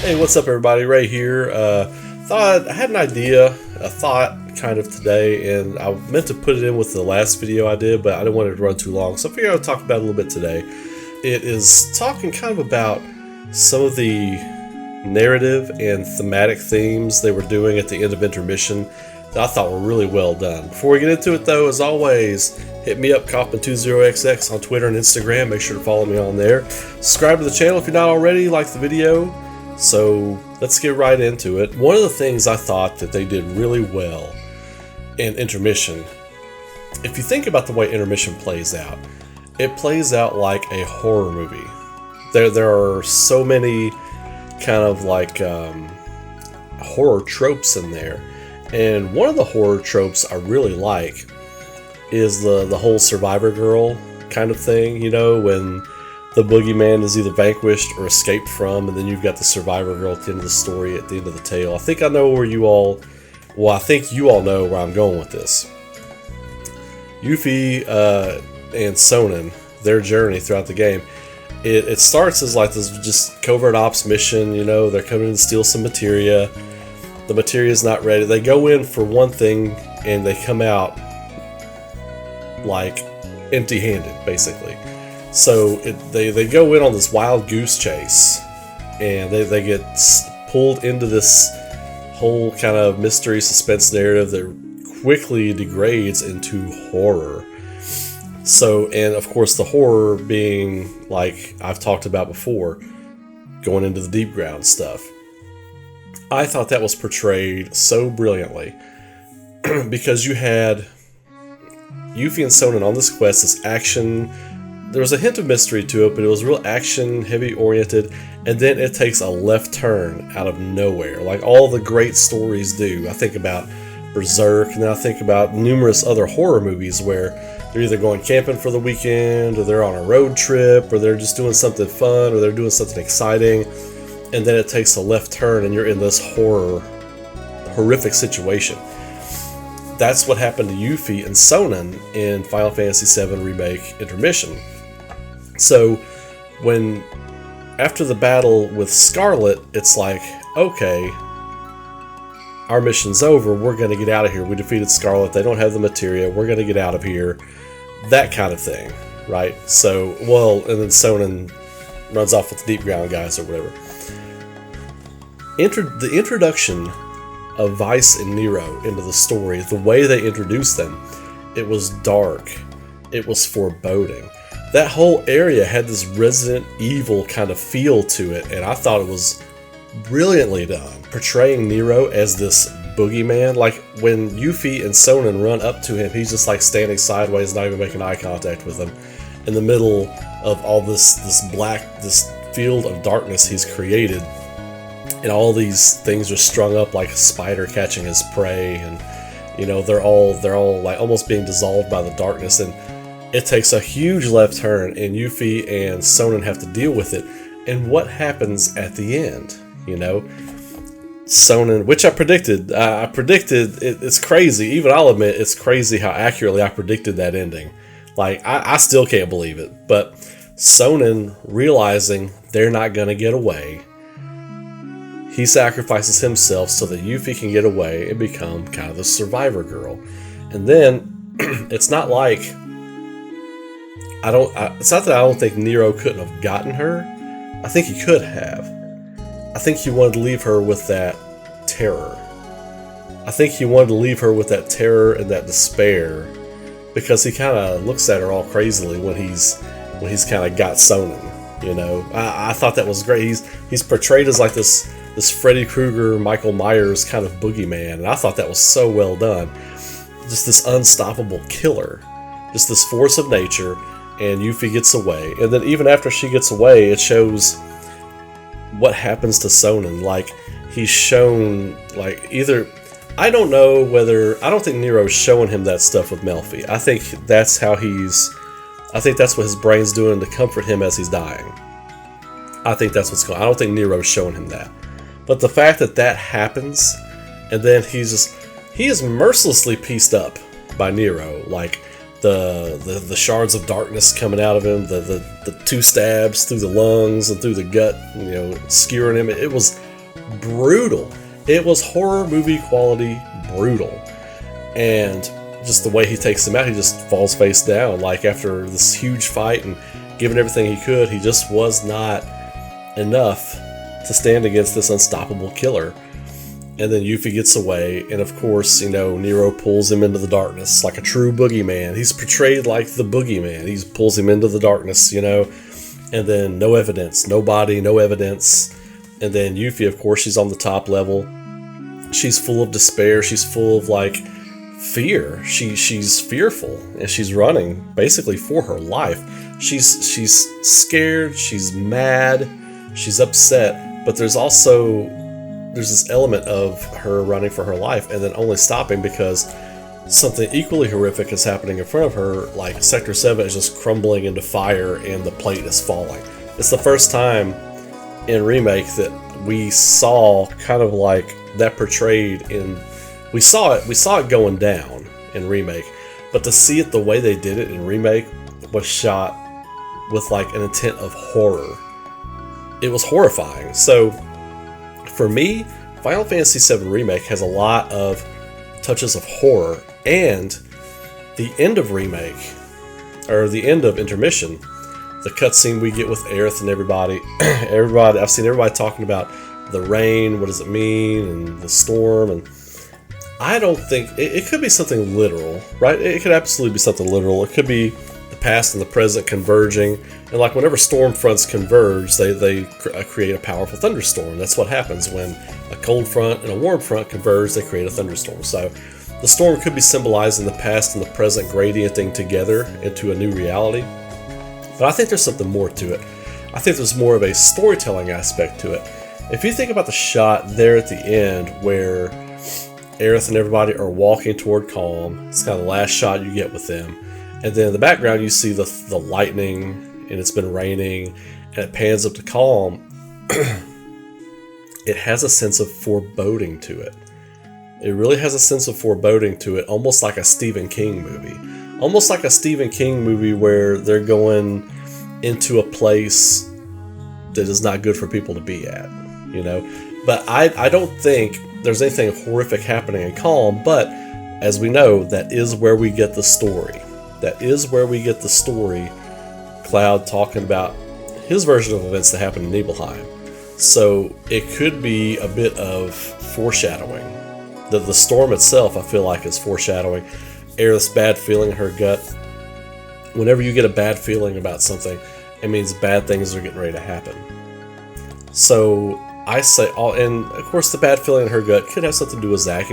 Hey, what's up, everybody? Ray here. Thought I had an idea, a thought kind of today, and I meant to put it in with the last video I did, but I didn't want it to run too long, so I figured I would talk about it a little bit today. It is talking kind of about some of the narrative and thematic themes they were doing at the end of Intermission that I thought were really well done. Before we get into it, though, as always, hit me up, Kaufman20XX on Twitter and Instagram. Make sure to follow me on there. Subscribe to the channel if you're not already. Like the video. So let's get right into it. One of the things I thought that they did really well in Intermission, if you think about the way Intermission plays out, it plays out like a horror movie. There are so many kind of like horror tropes in there. And one of the horror tropes I really like is the whole survivor girl kind of thing, you know, when the boogeyman is either vanquished or escaped from, and then you've got the survivor girl at the end of the story, at the end of the tale. I think I know where you all, well, I think you all know where I'm going with this. Yuffie and Sonnen, their journey throughout the game, it starts as like this just covert ops mission, you know, they're coming to steal some materia. The materia is not ready. They go in for one thing, and they come out like empty-handed, basically. So they go in on this wild goose chase, and they get pulled into this whole kind of mystery suspense narrative that quickly degrades into horror. So, and of course the horror being, like I've talked about before, going into the deep ground stuff. I thought that was portrayed so brilliantly because you had Yuffie and Sonnen on this quest, this action. There was a hint of mystery to it, but it was real action heavy oriented, and then it takes a left turn out of nowhere, like all the great stories do. I think about Berserk, and then I think about numerous other horror movies where they're either going camping for the weekend, or they're on a road trip, or they're just doing something fun, or they're doing something exciting, and then it takes a left turn and you're in this horrific situation. That's what happened to Yuffie and Sonnen in Final Fantasy VII Remake Intermission. So, when after the battle with Scarlet, it's like, okay, our mission's over, we're going to get out of here. We defeated Scarlet, they don't have the materia, we're going to get out of here. That kind of thing, right? So, well, and then Sonnen runs off with the deep ground guys or whatever. The introduction of Weiss and Nero into the story, the way they introduced them, it was dark, it was foreboding. That whole area had this Resident Evil kind of feel to it, and I thought it was brilliantly done, portraying Nero as this boogeyman. Like when Yuffie and Sonnen run up to him, he's just like standing sideways, not even making eye contact with them, in the middle of all this field of darkness he's created. And all these things are strung up like a spider catching his prey, and you know they're all like almost being dissolved by the darkness. And it takes a huge left turn, and Yuffie and Sonnen have to deal with it. And what happens at the end? You know, Sonnen, which I predicted. It's crazy. Even I'll admit it's crazy how accurately I predicted that ending. Like I still can't believe it. But Sonnen realizing they're not gonna get away, he sacrifices himself so that Yuffie can get away and become kind of the survivor girl. And then it's not like it's not that I don't think Nero couldn't have gotten her. I think he could have. I think he wanted to leave her with that terror. I think he wanted to leave her with that terror and that despair, because he kind of looks at her all crazily when he's kind of got Sonnen. You know, I thought that was great. He's portrayed as like this Freddy Krueger, Michael Myers kind of boogeyman, and I thought that was so well done. Just this unstoppable killer, just this force of nature, and Yuffie gets away. And then even after she gets away, it shows what happens to Sonnen. Like, he's shown, like, either, I don't think Nero's showing him that stuff with Melfi. I think that's what his brain's doing to comfort him as he's dying. I think that's what's going on. I don't think Nero's showing him that. But the fact that happens, and then he is mercilessly pieced up by Nero, like the shards of darkness coming out of him, the two stabs through the lungs and through the gut, you know, skewering him. It was brutal. It was horror movie quality brutal. And just the way he takes him out, he just falls face down. Like after this huge fight and giving everything he could, he just was not enough to stand against this unstoppable killer. And then Yuffie gets away, and of course, Nero pulls him into the darkness like a true boogeyman. He's portrayed like the boogeyman. He pulls him into the darkness, and then no evidence, no body, no evidence. And then Yuffie, of course, she's on the top level. She's full of despair. She's full of fear. She's fearful, and she's running basically for her life. She's scared. She's mad. She's upset. But there's this element of her running for her life and then only stopping because something equally horrific is happening in front of her, like Sector 7 is just crumbling into fire and the plate is falling. It's the first time in Remake that we saw kind of like that portrayed in... We saw it going down in Remake, but to see it the way they did it in Remake was shot with an intent of horror. It was horrifying. So for me, Final Fantasy VII Remake has a lot of touches of horror, and the end of Remake, or the end of Intermission, the cutscene we get with Aerith and everybody, I've seen everybody talking about the rain, what does it mean, and the storm, and I don't think, it could be something literal, right? It could absolutely be something literal. It could be the past and the present converging, and whenever storm fronts converge, they create a powerful thunderstorm. That's what happens when a cold front and a warm front converge, they create a thunderstorm. So the storm could be symbolizing the past and the present gradienting together into a new reality. But I think there's something more to it. I think there's more of a storytelling aspect to it. If you think about the shot there at the end where Aerith and everybody are walking toward Calm, it's kind of the last shot you get with them. And then in the background you see the lightning, and it's been raining, and it pans up to Calm. It has a sense of foreboding to it. It really has a sense of foreboding to it, almost like a Stephen King movie. Almost like a Stephen King movie where they're going into a place that is not good for people to be at, But I don't think there's anything horrific happening in Calm, but as we know, that is where we get the story. That is where we get the story. Cloud talking about his version of events that happened in Nibelheim. So it could be a bit of foreshadowing. The storm itself, I feel like, is foreshadowing. Aerith's bad feeling in her gut. Whenever you get a bad feeling about something, it means bad things are getting ready to happen. So I say, and of course the bad feeling in her gut could have something to do with Zack.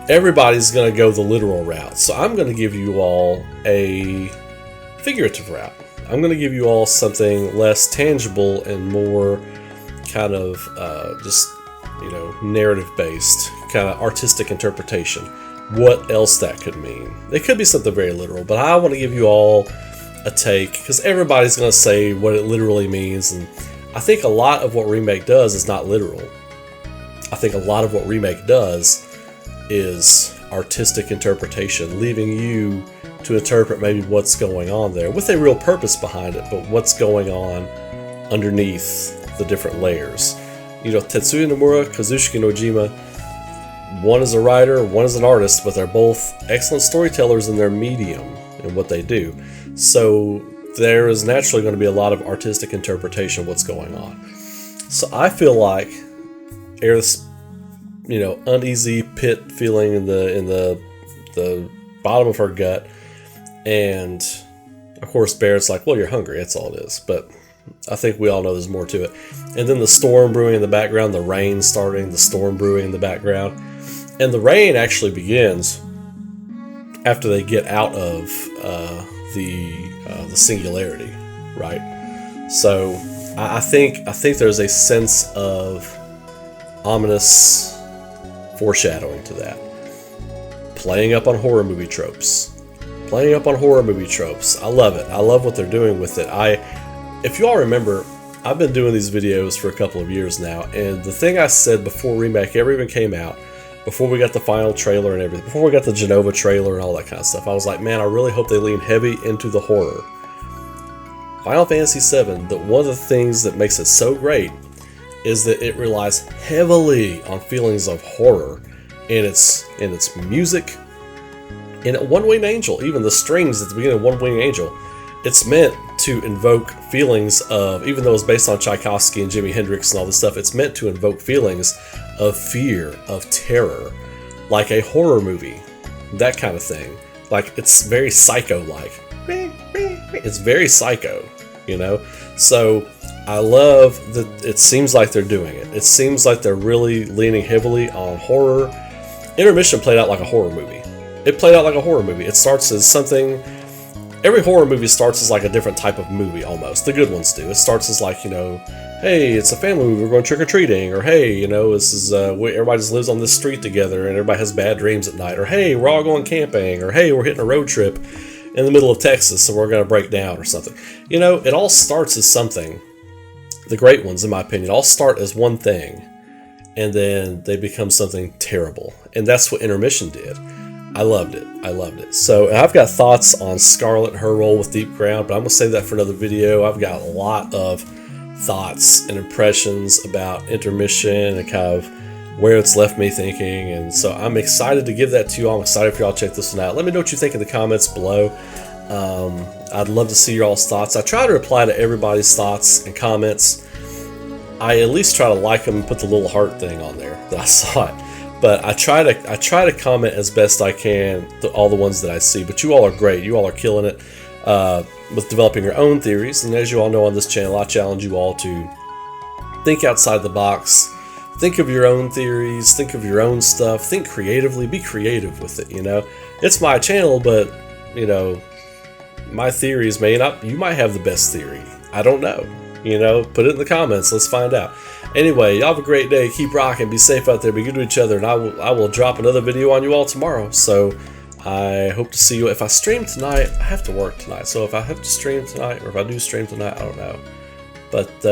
Everybody's going to go the literal route. So I'm going to give you all a figurative route. I'm going to give you all something less tangible and more kind of narrative based, kind of artistic interpretation. What else that could mean. It could be something very literal, but I want to give you all a take, because everybody's going to say what it literally means, and I think a lot of what Remake does is not literal. I think a lot of what Remake does is artistic interpretation, leaving you to interpret maybe what's going on there with a real purpose behind it, but what's going on underneath the different layers. Tetsuya Nomura, Kazushika Nojima, one is a writer, one is an artist, but they're both excellent storytellers in their medium and what they do. So there is naturally going to be a lot of artistic interpretation of what's going on. So I feel like Aerith's, uneasy pit feeling in the bottom of her gut, and of course Barrett's like, well, you're hungry, that's all it is. But I think we all know there's more to it. And then the storm brewing in the background, the rain starting, the storm brewing in the background. And the rain actually begins after they get out of the singularity, right? So I think there's a sense of ominous foreshadowing to that. Playing up on horror movie tropes. I love it. I love what they're doing with it. If you all remember, I've been doing these videos for a couple of years now, and the thing I said before Remake ever even came out, before we got the final trailer and everything, before we got the Genova trailer and all that kind of stuff, I was like, man, I really hope they lean heavy into the horror. Final Fantasy VII, one of the things that makes it so great is that it relies heavily on feelings of horror in its music. In One Winged Angel, even the strings at the beginning of One Winged Angel, it's meant to invoke feelings of, even though it's based on Tchaikovsky and Jimi Hendrix and all this stuff, it's meant to invoke feelings of fear, of terror, like a horror movie, that kind of thing. Like, it's very psycho-like. It's very psycho, you know? So I love that it seems like they're doing it. It seems like they're really leaning heavily on horror. Intermission played out like a horror movie. It played out like a horror movie. It starts as something... Every horror movie starts as like a different type of movie, almost. The good ones do. It starts as like, you know, hey, it's a family movie, we're going trick-or-treating. Or, hey, you know, this is everybody just lives on this street together and everybody has bad dreams at night. Or, hey, we're all going camping. Or, hey, we're hitting a road trip in the middle of Texas and we're going to break down or something. You know, it all starts as something. The great ones, in my opinion, all start as one thing. And then they become something terrible. And that's what Intermission did. I loved it. I loved it. So I've got thoughts on Scarlet and her role with Deep Ground, but I'm going to save that for another video. I've got a lot of thoughts and impressions about Intermission and kind of where it's left me thinking. And so I'm excited to give that to you all. I'm excited for y'all to check this one out. Let me know what you think in the comments below. I'd love to see your all's thoughts. I try to reply to everybody's thoughts and comments. I at least try to like them and put the little heart thing on there that I saw it. But I try to comment as best I can to all the ones that I see. But you all are great. You all are killing it with developing your own theories. And as you all know on this channel, I challenge you all to think outside the box. Think of your own theories. Think of your own stuff. Think creatively. Be creative with it, you know. It's my channel, but, you know, my theories may not... You might have the best theory. I don't know. You know, put it in the comments. Let's find out. Anyway, y'all have a great day. Keep rocking. Be safe out there. Be good to each other. And I will drop another video on you all tomorrow. So I hope to see you. If I stream tonight, I have to work tonight. So if I have to stream tonight, or if I do stream tonight, I don't know. But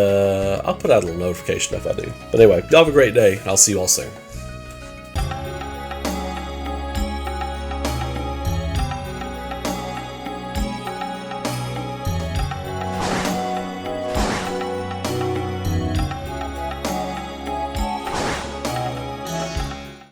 I'll put out a little notification if I do. But anyway, y'all have a great day. And I'll see you all soon.